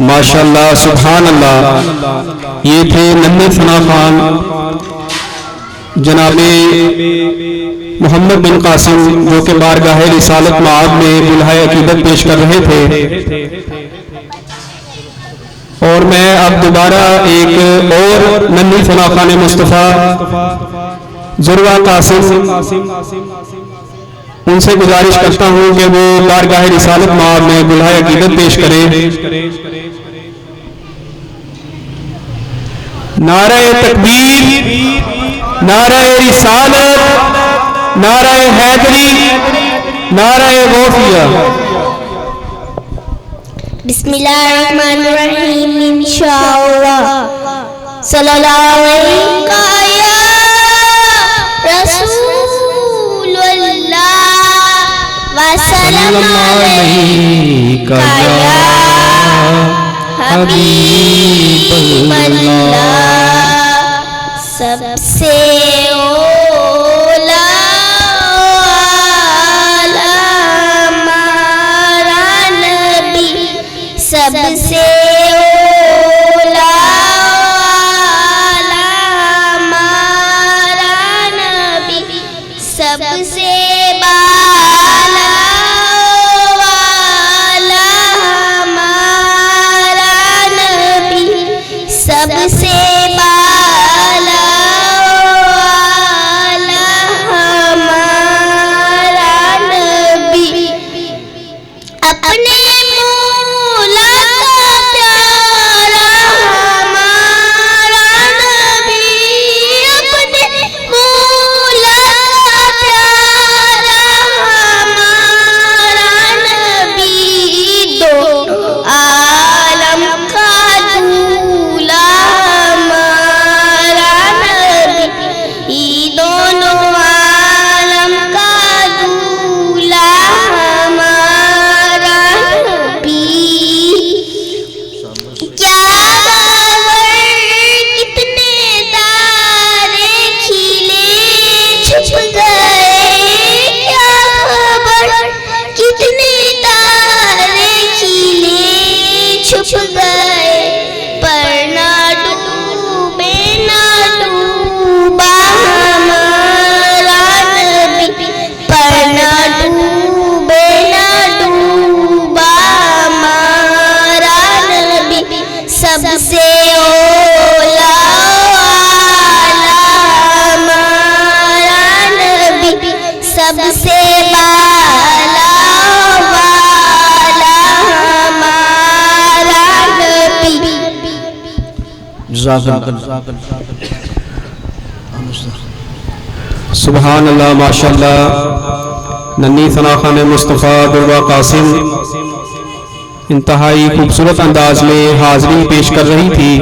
ماشاءاللہ سبحان اللہ. یہ تھے ننھے ثنا خان جناب محمد بن قاسم، جو کہ بارگاہ رسالت معاد میں بلہائے عقیدت پیش کر رہے تھے. اور میں اب دوبارہ ایک اور ننھی ثنا خان مصطفیٰ ذروہ قاسم، ان سے گزارش کرتا ہوں کہ وہ بارگاہ رسالت معاد میں بلہائے عقیدت پیش کریں. نعرہ تکبیر، نعرہ رسالت، نعرہ حیدری، نعرہ غوثیہ. بسم اللہ الرحمن الرحیم. انشاءاللہ صلی اللہ علیہ یا رسول اللہ وسلم علیکہ یا حبیب اللہ. سب سے اولا ہمارا نبی، سب سے اولا ہمارا نبی، سب سے بالا والا ہمارا نبی، سب سے سبحان اللہ. ماشاءاللہ ننھی ثنا خان مصطفیٰ ذروہ قاسم انتہائی خوبصورت انداز میں حاضری پیش کر رہی تھی.